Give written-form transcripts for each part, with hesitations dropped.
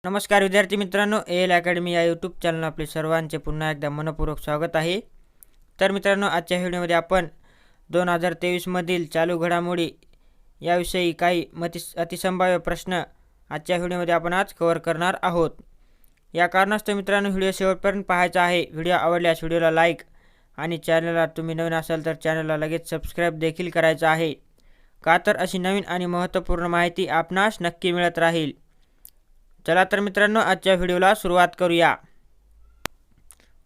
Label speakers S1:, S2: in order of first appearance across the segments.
S1: नमस्कार विद्यार्थी मित्रांनो, एल अकॅडमी या यूट्यूब चॅनल आपले सर्वांचे पुन्हा एकदा मनपूर्वक स्वागत आहे। तर मित्रांनो, आजच्या व्हिडिओमध्ये आपण 2023 मधील चालू घडामोडी याविषयी काही अतिसंभाव्य प्रश्न आजच्या व्हिडिओमध्ये आपण आज कव्हर करणार आहोत। या कारणास्तव मित्रांनो, व्हिडिओ शेवटपर्यंत पाहायचा आहे। व्हिडिओ आवडल्यास व्हिडिओला लाईक आणि चॅनलला तुम्ही नवीन असाल तर चॅनलला लगेच सबस्क्राइब देखील करायचं आहे, का तर अशी नवीन आणि महत्त्वपूर्ण माहिती आपणास नक्की मिळत राहील। चला तर मित्रांनो, आजच्या व्हिडिओला सुरुवात करूया।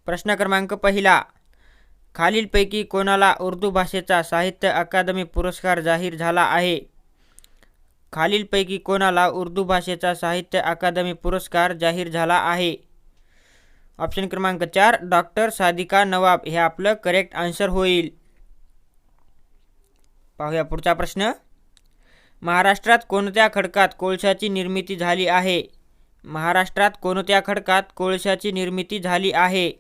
S1: प्रश्न क्रमांक पहिला, खालीलपैकी कोणाला उर्दू भाषेचा साहित्य अकादमी पुरस्कार जाहीर झाला आहे? खालीलपैकी कोणाला उर्दू भाषेचा साहित्य अकादमी पुरस्कार जाहीर झाला आहे? ऑप्शन क्रमांक 4 डॉक्टर सादिका नवाब हे आपलं करेक्ट आन्सर होईल। पाहूया पुढचा प्रश्न, महाराष्ट्रात कोणत्या खडकात कोळशाची निर्मिती झाली आहे? महाराष्ट्रात कोणत्या खडकात कोळशाची निर्मिती झाली आहे?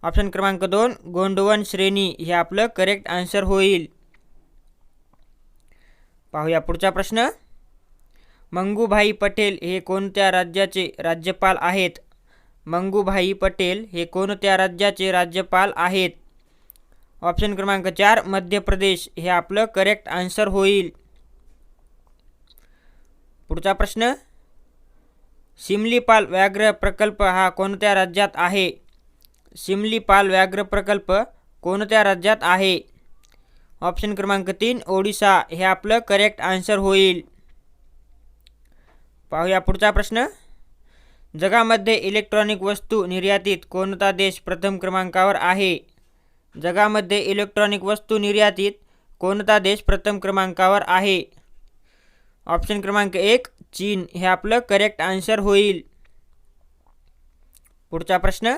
S1: ऑप्शन क्रमांक 2 गोंडवन श्रेणी हे आपलं करेक्ट आन्सर होईल। पाहूया पुढचा प्रश्न, मंगूभाई पटेल हे कोणत्या राज्याचे राज्यपाल आहेत? मंगूभाई पटेल हे कोणत्या राज्याचे राज्यपाल आहेत? ऑप्शन क्रमांक 4 मध्य प्रदेश हे आपलं करेक्ट आन्सर होईल। पुढचा प्रश्न, सिमलीपाल व्याघ्र प्रकल्प हा कोणत्या राज्यात आहे? सिमलीपाल व्याघ्र प्रकल्प कोणत्या राज्यात आहे? ऑप्शन क्रमांक 3 ओडिशा हे आपलं करेक्ट आन्सर होईल। पाहूया पुढचा प्रश्न, जगामध्ये इलेक्ट्रॉनिक वस्तू निर्यातीत कोणता देश प्रथम क्रमांकावर आहे? जगामध्ये इलेक्ट्रॉनिक वस्तू निर्यातीत कोणता देश प्रथम क्रमांकावर आहे? ऑप्शन क्रमांक 1 चीन हे आपलं करेक्ट आन्सर होईल। पुढचा प्रश्न,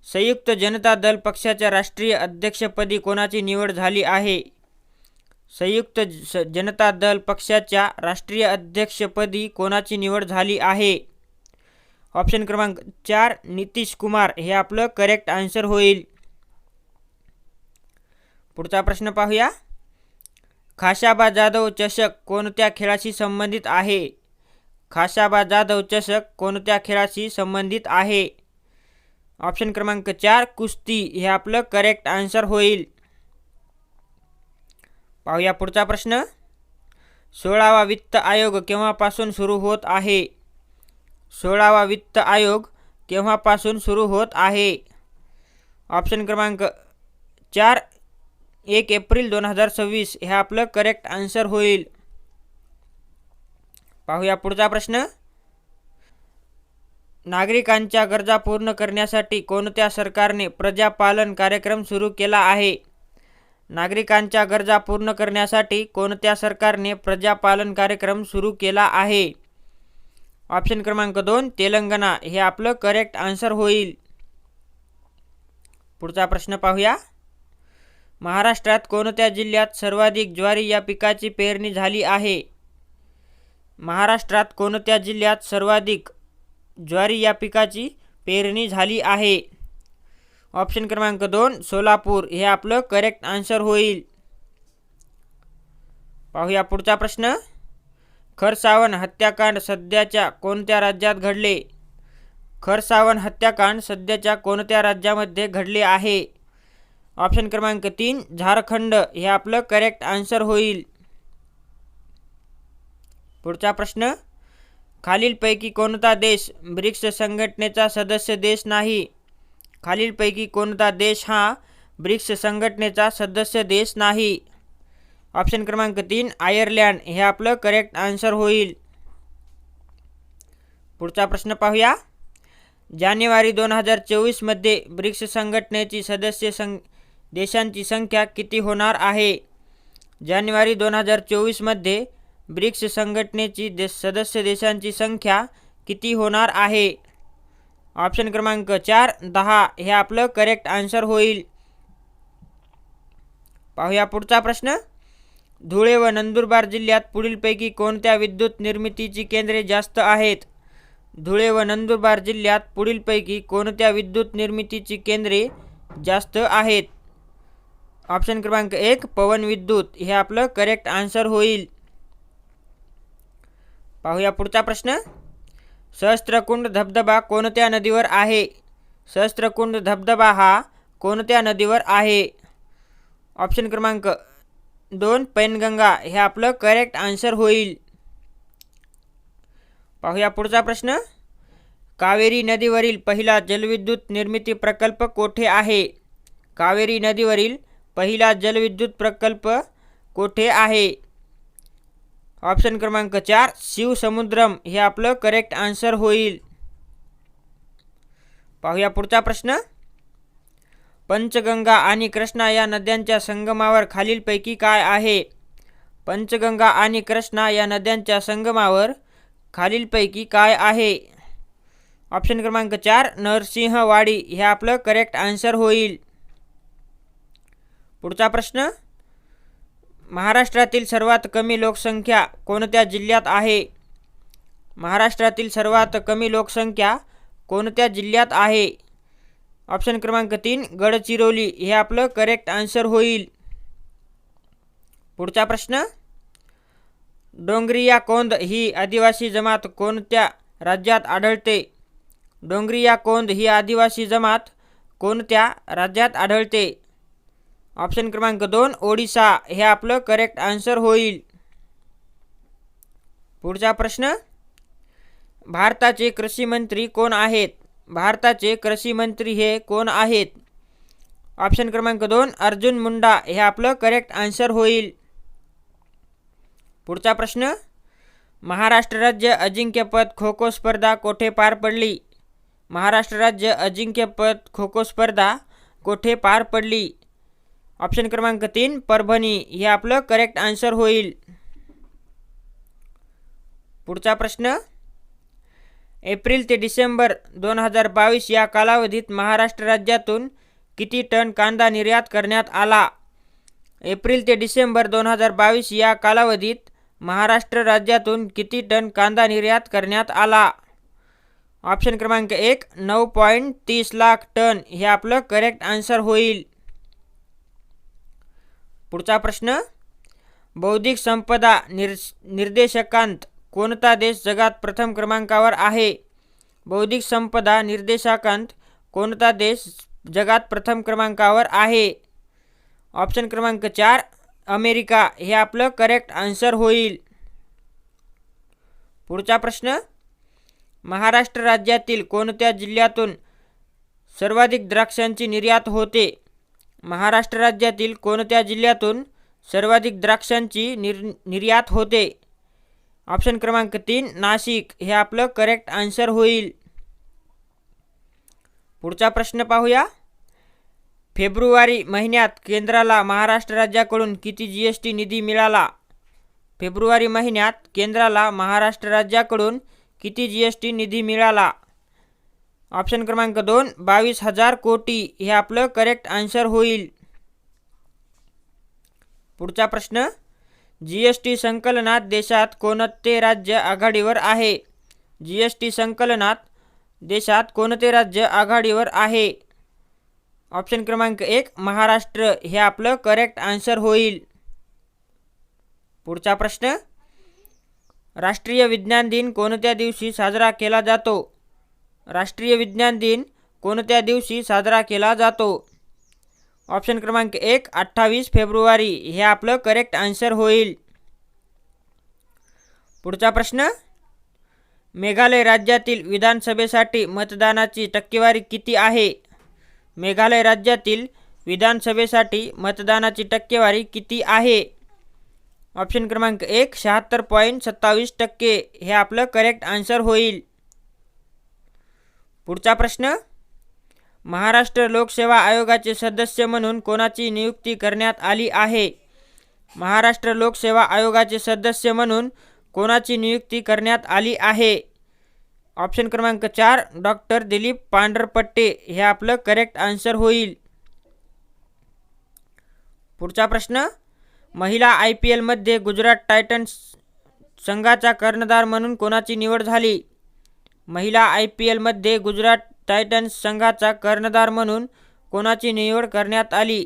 S1: संयुक्त जनता दल पक्षाच्या राष्ट्रीय अध्यक्षपदी कोणाची निवड झाली आहे? संयुक्त जनता दल पक्षाच्या राष्ट्रीय अध्यक्षपदी कोणाची निवड झाली आहे? ऑप्शन क्रमांक 4 नितीश कुमार हे आपलं करेक्ट आन्सर होईल। पुढचा प्रश्न पाहूया, खाशाबा जाधव चषक कोणत्या खेळाशी संबंधित आहे? खाशाबा जाधव चषक कोणत्या खेळाशी संबंधित आहे? ऑप्शन क्रमांक 4 कुस्ती हे आपलं करेक्ट आन्सर होईल। पाहूया पुढचा प्रश्न, 16वा वित्त आयोग केव्हापासून सुरू होत आहे? 16वा वित्त आयोग केव्हापासून सुरू होत आहे? ऑप्शन क्रमांक 4 1 एप्रिल 2026 हे आपलं करेक्ट आन्सर होईल। पाहूया पुढचा प्रश्न, नागरिकांच्या गरजा पूर्ण करण्यासाठी कोणत्या सरकारने प्रजापालन कार्यक्रम सुरू केला आहे? नागरिकांच्या गरजा पूर्ण करण्यासाठी कोणत्या सरकारने प्रजापालन कार्यक्रम सुरू केला आहे? ऑप्शन क्रमांक 2 तेलंगणा हे आपलं करेक्ट आन्सर होईल। पुढचा प्रश्न पाहूया, महाराष्ट्रात कोणत्या जिल्ह्यात सर्वाधिक ज्वारी या पिकाची पेरणी झाली आहे? महाराष्ट्रात कोणत्या जिल्ह्यात सर्वाधिक ज्वारी या पिकाची पेरणी झाली आहे? ऑप्शन क्रमांक 2 सोलापूर हे आपलं करेक्ट आन्सर होईल। पाहूया पुढचा प्रश्न, खरसावन हत्याकांड सध्याच्या कोणत्या राज्यात घडले? खरसावन हत्याकांड सध्याच्या कोणत्या राज्यामध्ये घडले आहे? ऑप्शन क्रमांक 3 झारखंड हे आपलं करेक्ट आन्सर होईल। पुढचा प्रश्न, खालीलपैकी कोणता देश ब्रिक्स संघटनेचा सदस्य देश नाही? खालीलपैकी कोणता देश हा ब्रिक्स संघटनेचा सदस्य देश नाही? ऑप्शन क्रमांक 3 आयर्लंड हे आपलं करेक्ट आन्सर होईल। पुढचा प्रश्न पाहूया, जानेवारी 2024 मध्ये ब्रिक्स संघटनेची सदस्य देशांची संख्या किती होणार आहे? जानेवारी 2024 मध्ये ब्रिक्स संघटनेची सदस्य देशांची संख्या किती होणार आहे? ऑप्शन क्रमांक 4 10 हे आपलं करेक्ट आन्सर होईल। पाहूया पुढचा प्रश्न, धुळे व नंदुरबार जिल्ह्यात पुढीलपैकी कोणत्या विद्युत निर्मितीची केंद्रे जास्त आहेत? धुळे व नंदुरबार जिल्ह्यात पुढीलपैकी कोणत्या विद्युत निर्मितीची केंद्रे जास्त आहेत? ऑप्शन क्रमांक 1 पवन विद्युत हे आपलं करेक्ट आन्सर होईल। पाहूया पुढचा प्रश्न. सहस्त्रकुंड धबधबा कोणत्या नदीवर आहे? सहस्त्रकुंड धबधबा हा कोणत्या नदीवर आहे? ऑप्शन क्रमांक 2 पैनगंगा हे आपलं करेक्ट आन्सर होईल. पाहूया पुढचा प्रश्न. कावेरी नदीवरील पहिला जलविद्युत निर्मिती प्रकल्प कोठे आहे? कावेरी नदीवरील पहिला जलविद्युत प्रकल्प कोठे आहे? ऑप्शन क्रमांक 4 शिवसमुद्रम हे आपलं करेक्ट आन्सर होईल. पाहूया पुढचा प्रश्न. पंचगंगा आणि कृष्णा या नद्यांच्या संगमावर खालीलपैकी काय आहे? पंचगंगा आणि कृष्णा या नद्यांच्या संगमावर खालीलपैकी काय आहे? ऑप्शन क्रमांक 4 नरसिंहवाडी हे आपलं करेक्ट आन्सर होईल. पुढचा प्रश्न. महाराष्ट्रातील सर्वात कमी लोकसंख्या कोणत्या जिल्ह्यात आहे? महाराष्ट्रातील सर्वात कमी लोकसंख्या कोणत्या जिल्ह्यात आहे? ऑप्शन क्रमांक 3 गडचिरोली हे आपलं करेक्ट आन्सर होईल. पुढचा प्रश्न. डोंगरिया कोंद ही आदिवासी जमात कोणत्या राज्यात आढळते? डोंगरिया कोंद ही आदिवासी जमात कोणत्या राज्यात आढळते? ऑप्शन क्रमांक 2 ओडिशा हे आपलं करेक्ट आन्सर होईल. पुढचा प्रश्न. भारताचे कृषी मंत्री कोण आहेत? भारताचे कृषी मंत्री हे कोण आहेत? ऑप्शन क्रमांक 2 अर्जुन मुंडा हे आपलं करेक्ट आन्सर होईल. पुढचा प्रश्न. महाराष्ट्र राज्य अजिंक्यपद खो खो स्पर्धा कोठे पार पडली? महाराष्ट्र राज्य अजिंक्यपद खो खो स्पर्धा कोठे पार पडली? ऑप्शन क्रमांक 3 परभणी हे आपलं करेक्ट आन्सर होईल. पुढचा प्रश्न. एप्रिल ते डिसेंबर 2022 या कालावधीत महाराष्ट्र राज्यातून किती टन कांदा निर्यात करण्यात आला? एप्रिल ते डिसेंबर 2022 या कालावधीत महाराष्ट्र राज्यातून किती टन कांदा निर्यात करण्यात आला? ऑप्शन क्रमांक 1 9.30 लाख टन हे आपलं करेक्ट आन्सर होईल. पुढचा प्रश्न. बौद्धिक संपदा निर्देशांकात कोणता देश जगात प्रथम क्रमांकावर आहे? बौद्धिक संपदा निर्देशांकात कोणता देश जगात प्रथम क्रमांकावर आहे? ऑप्शन क्रमांक 4 अमेरिका हे आपलं करेक्ट आन्सर होईल. पुढचा प्रश्न. महाराष्ट्र राज्यातील कोणत्या जिल्ह्यातून सर्वाधिक द्राक्षांची निर्यात होते? महाराष्ट्र राज्यातील कोणत्या जिल्ह्यातून सर्वाधिक द्राक्षांची निर्यात होते? ऑप्शन क्रमांक 3 नाशिक हे आपलं करेक्ट आन्सर होईल. पुढचा प्रश्न पाहूया. फेब्रुवारी महिन्यात केंद्राला महाराष्ट्र राज्याकडून किती GST निधी मिळाला? फेब्रुवारी महिन्यात केंद्राला महाराष्ट्र राज्याकडून किती GST निधी मिळाला? ऑप्शन क्रमांक 2 22,000 कोटी हे आपलं करेक्ट आन्सर होईल. पुढचा प्रश्न. GST संकलनात देशात कोणते राज्य आघाडीवर आहे? GST संकलनात देशात कोणते राज्य आघाडीवर आहे? ऑप्शन क्रमांक 1 महाराष्ट्र हे आपलं करेक्ट आन्सर होईल. पुढचा प्रश्न. राष्ट्रीय विज्ञान दिन कोणत्या दिवशी साजरा केला जातो? राष्ट्रीय विज्ञान दिन कोणत्या दिवशी साजरा केला जातो? ऑप्शन क्रमांक 1 28 फेब्रुवारी हे आपलं करेक्ट आन्सर होईल. पुढचा प्रश्न. मेघालय राज्यातील विधानसभेसाठी मतदानाची टक्केवारी किती आहे? मेघालय राज्यातील विधानसभेसाठी मतदानाची टक्केवारी किती आहे? ऑप्शन क्रमांक 1 76.27% हे आपलं करेक्ट आन्सर होईल. पुढचा प्रश्न. महाराष्ट्र लोकसेवा आयोगाचे सदस्य म्हणून कोणाची नियुक्ती करण्यात आली आहे? महाराष्ट्र लोकसेवा आयोगाचे सदस्य म्हणून कोणाची नियुक्ती करण्यात आली आहे? ऑप्शन क्रमांक 4 डॉक्टर दिलीप पांढरपट्टे हे आपलं करेक्ट आन्सर होईल. पुढचा प्रश्न. महिला IPL मध्ये गुजरात टायटन्स संघाचा कर्णधार म्हणून कोणाची निवड झाली? महिला IPL मध्ये गुजरात टायटन्स संघाचा कर्णधार म्हणून कोणाची निवड करण्यात आली?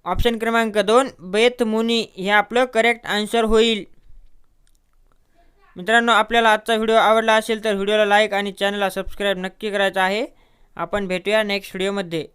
S1: ऑप्शन क्रमांक 2 बेथ मुनी हे आपलं करेक्ट आन्सर होईल. मित्रांनो, आपल्याला आजचा व्हिडिओ आवडला असेल तर व्हिडिओला लाईक आणि चॅनलला सबस्क्राईब नक्की करायचं आहे. आपण भेटूया नेक्स्ट व्हिडिओमध्ये.